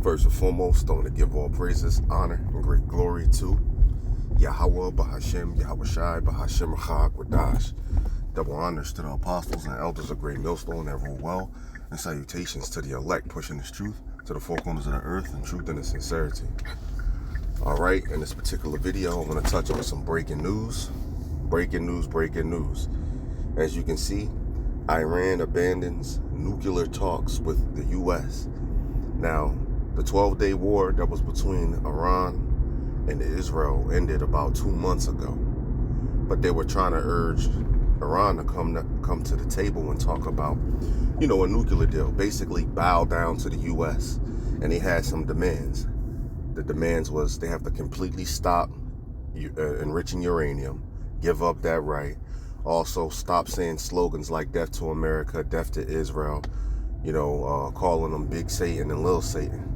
First and foremost, I want to give all praises, honor, and great glory to Yahweh, Bahashem, Yahweh Shai, Bahashem, Rachak, Radash. Double honors to the apostles and elders of Great Millstone that rule well, and salutations to the elect pushing this truth to the four corners of the earth in truth and in sincerity. All right, in this particular video, I'm going to touch on some breaking news. Breaking news. As you can see, Iran abandons nuclear talks with the U.S. Now, the 12-day war that was between Iran and Israel ended about 2 months ago. But they were trying to urge Iran to come to the table and talk about, a nuclear deal. Basically bow down to the U.S. And they had some demands. The demands was they have to completely stop enriching uranium, give up that right. Also, stop saying slogans like death to America, death to Israel, calling them Big Satan and Little Satan.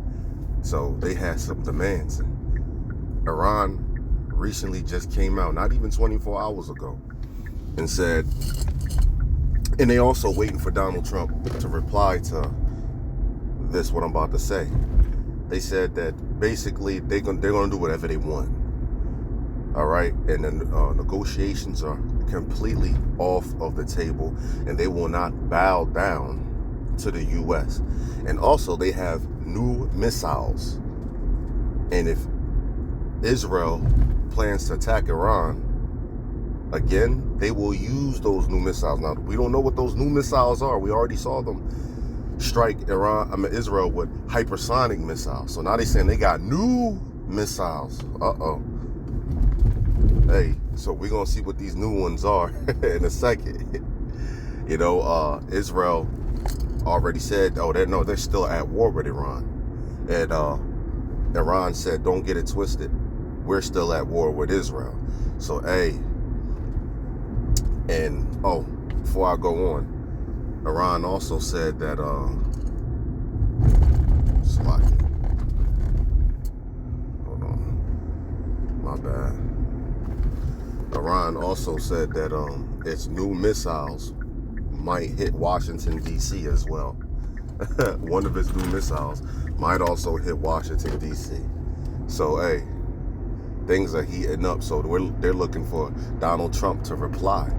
So they had some demands. Iran recently just came out, not even 24 hours ago, and said, and they also waiting for Donald Trump to reply to this, what I'm about to say. They said that basically they're gonna do whatever they want. All right, and then negotiations are completely off of the table, and they will not bow down to the U.S. And also, they have new missiles. And if Israel plans to attack Iran again, they will use those new missiles. Now, we don't know what those new missiles are. We already saw them strike Israel with hypersonic missiles. So now they're saying they got new missiles. Hey, so we're going to see what these new ones are in a second. Israel already said, they're still at war with Iran. And Iran said, don't get it twisted. We're still at war with Israel. So, before I go on, Iran also said that, hold on, my bad. Iran also said that its new missiles might hit Washington, D.C. as well. One of its new missiles might also hit Washington, D.C. So, things are heating up. So they're looking for Donald Trump to reply.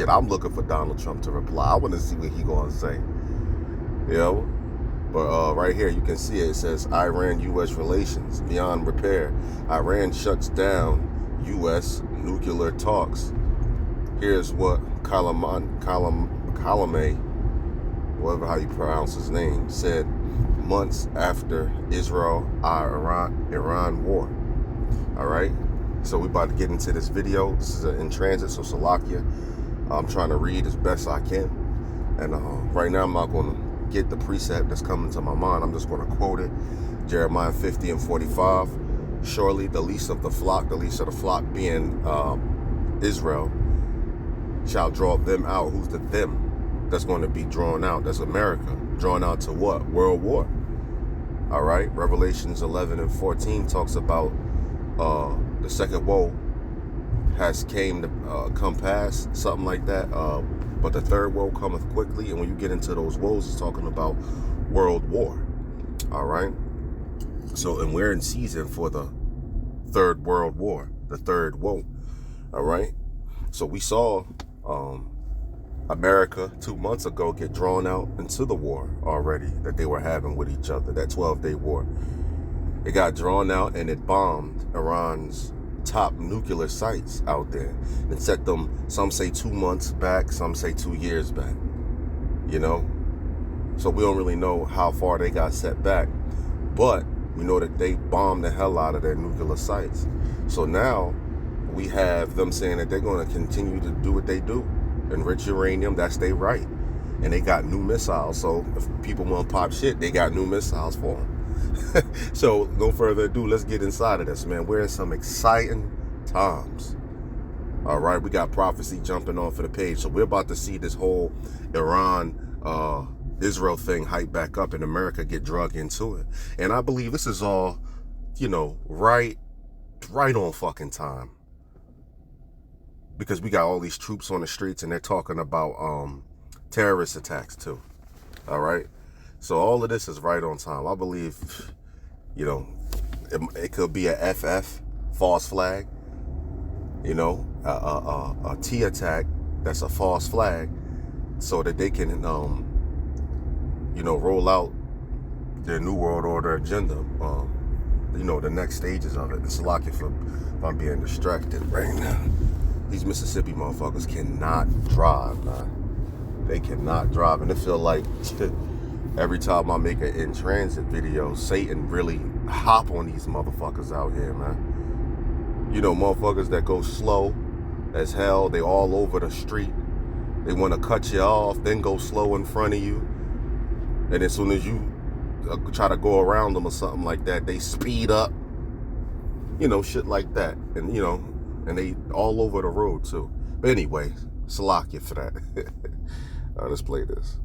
I'm looking for Donald Trump to reply. I want to see what he going to say. But right here, you can see it says Iran-U.S. relations beyond repair. Iran shuts down U.S. nuclear talks. Here's what Kalameh, whatever how you pronounce his name, said months after Israel-Iran war. All right, so we about to get into this video. This is in transit, so Salakia. I'm trying to read as best I can, and right now I'm not going to get the precept that's coming to my mind. I'm just going to quote it. Jeremiah 50:45. Surely the least of the flock being Israel, shall draw them out. Who's the them that's going to be drawn out? That's America. Drawn out to what? World war. All right. Revelations 11:14 talks about the second woe has come past, something like that. But the third woe cometh quickly. And when you get into those woes, it's talking about world war. All right. So, and we're in season for the third world war, the third woe. All right. So we saw America 2 months ago get drawn out into the war already that they were having with each other, that 12-day war. It got drawn out and it bombed Iran's top nuclear sites out there and set them, some say 2 months back, some say 2 years back, So we don't really know how far they got set back, but we know that they bombed the hell out of their nuclear sites. So now we have them saying that they're going to continue to do what they do. Enrich uranium, that's their right. And they got new missiles. So if people want to pop shit, they got new missiles for them. So no further ado, let's get inside of this, man. We're in some exciting times. All right, we got prophecy jumping off of the page. So we're about to see this whole Iran-Israel thing hype back up and America get drug into it. And I believe this is all, right on fucking time. Because we got all these troops on the streets and they're talking about terrorist attacks too. All right. So all of this is right on time. I believe You know, it could be a FF, false flag. You know, a T attack that's a false flag, so that they can, you know, roll out their New World Order agenda. You know, the next stages of it. It's lucky if I'm being distracted right now. These Mississippi motherfuckers cannot drive, man. They cannot drive, and it feel like every time I make an in transit video, Satan really hop on these motherfuckers out here, man. You know, motherfuckers that go slow as hell. They all over the street. They want to cut you off, then go slow in front of you. And as soon as you try to go around them or something like that, they speed up. You know, shit like that. And, you know, and they all over the road, too. But anyway, Salakia for that. Let's play this.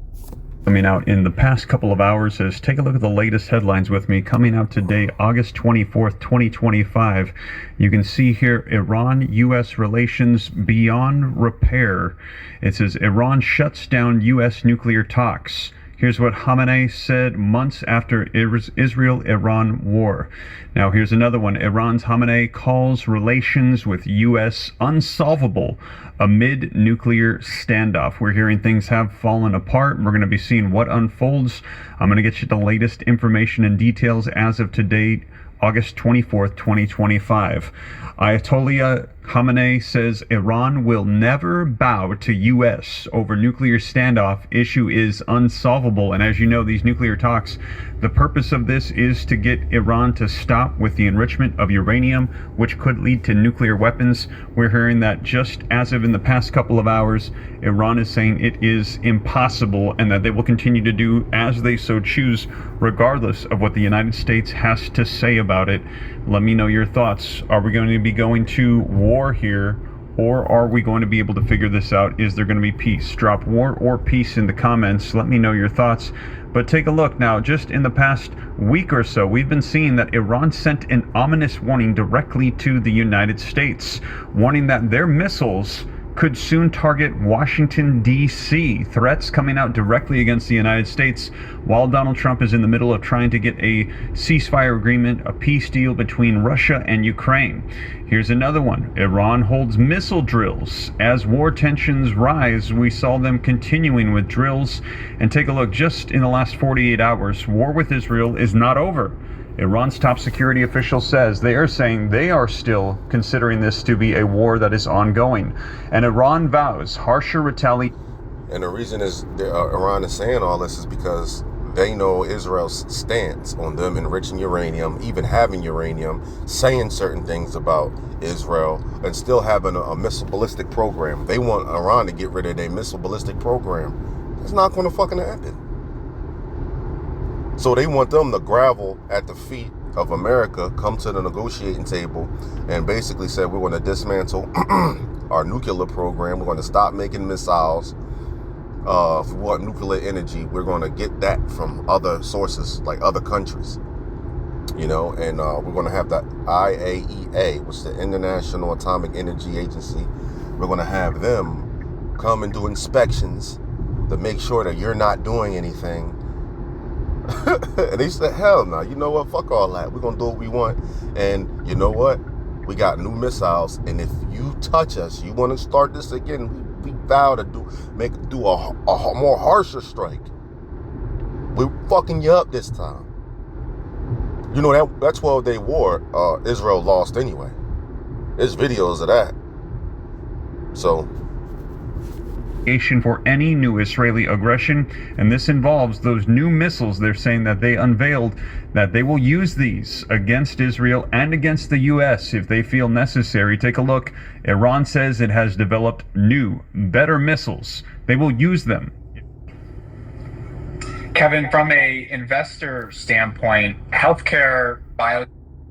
Coming out in the past couple of hours is, take a look at the latest headlines with me. Coming out today, August 24th, 2025. You can see here, Iran-U.S. relations beyond repair. It says, Iran shuts down U.S. nuclear talks. Here's what Khamenei said months after Israel-Iran war. Now here's another one. Iran's Khamenei calls relations with U.S. unsolvable amid nuclear standoff. We're hearing things have fallen apart. We're going to be seeing what unfolds. I'm going to get you the latest information and details as of today, August 24th, 2025. Ayatollah Khamenei says Iran will never bow to U.S. over nuclear standoff. Issue is unsolvable. And as you know, these nuclear talks, the purpose of this is to get Iran to stop with the enrichment of uranium, which could lead to nuclear weapons. We're hearing that just as of in the past couple of hours, Iran is saying it is impossible and that they will continue to do as they so choose, regardless of what the United States has to say about it. Let me know your thoughts. Are we going to be going to war here, or are we going to be able to figure this out? Is there going to be peace? Drop war or peace in the comments. Let me know your thoughts. But take a look now, just in the past week or so, we've been seeing that Iran sent an ominous warning directly to the United States, warning that their missiles could soon target Washington, D.C. Threats coming out directly against the United States while Donald Trump is in the middle of trying to get a ceasefire agreement, a peace deal between Russia and Ukraine. Here's another one. Iran holds missile drills. As war tensions rise, we saw them continuing with drills. And take a look, just in the last 48 hours, war with Israel is not over. Iran's top security official says they are saying they are still considering this to be a war that is ongoing. And Iran vows harsher retaliation. And the reason is Iran is saying all this is because they know Israel's stance on them enriching uranium, even having uranium, saying certain things about Israel, and still having a missile ballistic program. They want Iran to get rid of their missile ballistic program. It's not going to fucking happen. So they want them to grovel at the feet of America, come to the negotiating table, and basically say we're going to dismantle our nuclear program. We're going to stop making missiles. If we want nuclear energy, we're going to get that from other sources, like other countries. You know, and we're going to have the IAEA, which is the International Atomic Energy Agency. We're going to have them come and do inspections to make sure that you're not doing anything. And they said, hell no, you know what, fuck all that, we're gonna do what we want. And you know what, we got new missiles, and if you touch us, you want to start this again, we vow to do a more harsher strike. We're fucking you up this time. You know, that 12-day war, Israel lost anyway. There's videos of that. So for any new Israeli aggression, and this involves those new missiles they're saying that they unveiled, that they will use these against Israel and against the U.S. if they feel necessary. Take a look. Iran says it has developed new, better missiles. They will use them. Kevin, from a investor standpoint, healthcare,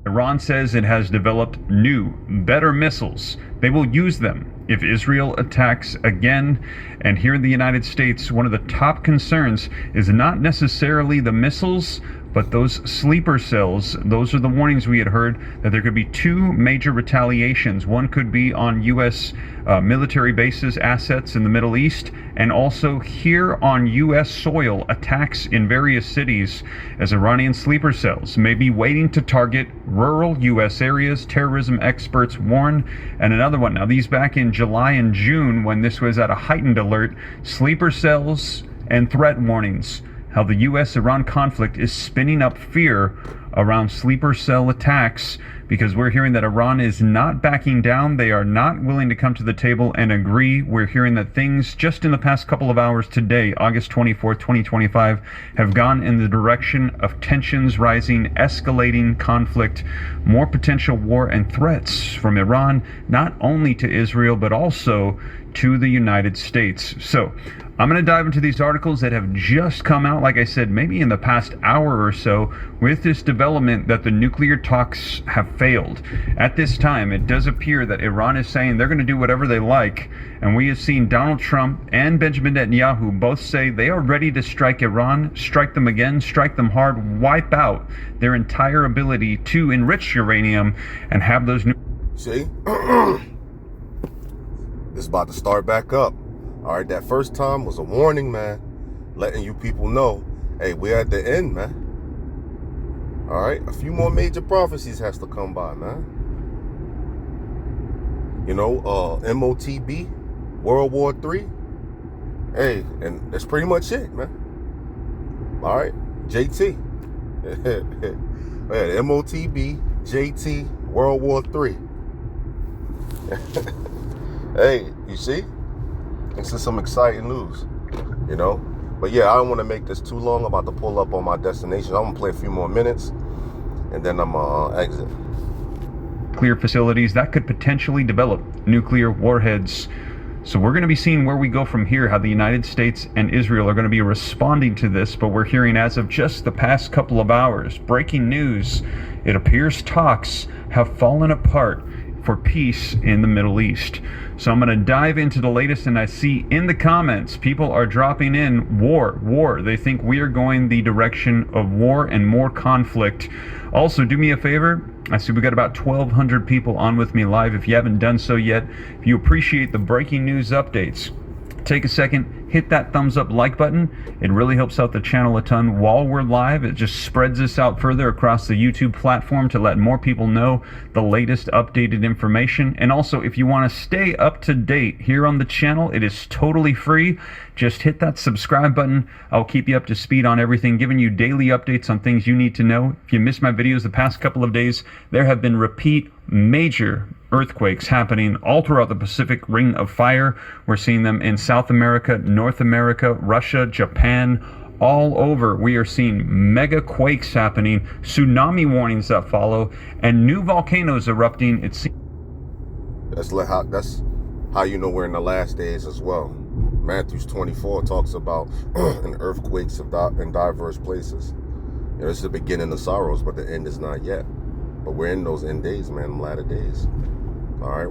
Iran says it has developed new, better missiles. They will use them if Israel attacks again. And here in the United States, one of the top concerns is not necessarily the missiles, But those sleeper cells, those are the warnings we had heard that there could be two major retaliations. One could be on U.S. Military bases, assets in the Middle East, and also here on U.S. soil, attacks in various cities as Iranian sleeper cells may be waiting to target rural U.S. areas, terrorism experts warn. And another one, now these back in July and June when this was at a heightened alert, sleeper cells and threat warnings. How the U.S.-Iran conflict is spinning up fear around sleeper cell attacks because we're hearing that Iran is not backing down. They are not willing to come to the table and agree. We're hearing that things just in the past couple of hours today, August 24th, 2025, have gone in the direction of tensions rising, escalating conflict, more potential war and threats from Iran, not only to Israel, but also to the United States. So I'm going to dive into these articles that have just come out, like I said, maybe in the past hour or so, with this development that the nuclear talks have failed. At this time, it does appear that Iran is saying they're going to do whatever they like, and we have seen Donald Trump and Benjamin Netanyahu both say they are ready to strike Iran, strike them again, strike them hard, wipe out their entire ability to enrich uranium and have those new... See? It's about to start back up. All right, that first time was a warning, man, letting you people know, hey, we're at the end, man. All right, a few more major prophecies has to come by, man. You know, MOTB, World War III. Hey, and that's pretty much it, man. All right, JT. Yeah, MOTB, JT, World War III. Hey, you see? This is some exciting news, you know? But yeah, I don't want to make this too long. I'm about to pull up on my destination. I'm going to play a few more minutes, and then I'm going to exit. Nuclear facilities that could potentially develop nuclear warheads. So we're going to be seeing where we go from here, how the United States and Israel are going to be responding to this. But we're hearing as of just the past couple of hours, breaking news, it appears talks have fallen apart for peace in the Middle East. So I'm going to dive into the latest, and I see in the comments people are dropping in war. They think we are going the direction of war and more conflict. Also, do me a favor. I see we got about 1,200 people on with me live. If you haven't done so yet, if you appreciate the breaking news updates, take a second, hit that thumbs up like button. It really helps out the channel a ton while we're live. It just spreads us out further across the YouTube platform to let more people know the latest updated information. And also, if you want to stay up to date here on the channel, it is totally free. Just hit that subscribe button. I'll keep you up to speed on everything, giving you daily updates on things you need to know. If you missed my videos the past couple of days, there have been repeat major earthquakes happening all throughout the Pacific Ring of Fire. We're seeing them in South America, North America, Russia, Japan, all over. We are seeing mega quakes happening, tsunami warnings that follow, and new volcanoes erupting. It seems That's how you know we're in the last days as well. Matthew 24 talks about an earthquakes in diverse places. You know, it's the beginning of sorrows, but the end is not yet. But we're in those end days, man, latter days. All right.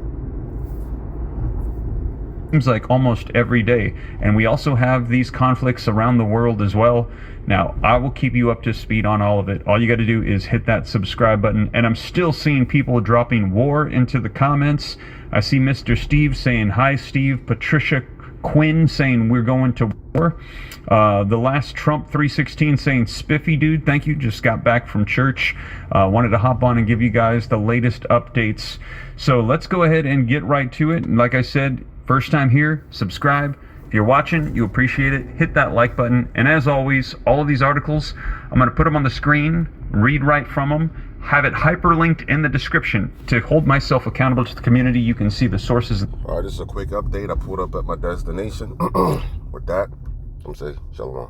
seems like almost every day. And we also have these conflicts around the world as well. Now, I will keep you up to speed on all of it. All you got to do is hit that subscribe button. And I'm still seeing people dropping war into the comments. I see Mr. Steve saying, hi, Steve. Patricia Quinn saying, we're going to war. The last Trump 316 saying, spiffy dude, thank you, just got back from church. Wanted to hop on and give you guys the latest updates. So let's go ahead and get right to it. And like I said, first time here, subscribe. If you're watching, you appreciate it, hit that like button. And as always, all of these articles, I'm going to put them on the screen, read right from them, have it hyperlinked in the description to hold myself accountable to the community. You can see the sources. All right, this is a quick update. I pulled up at my destination. With that, I'm saying shalom.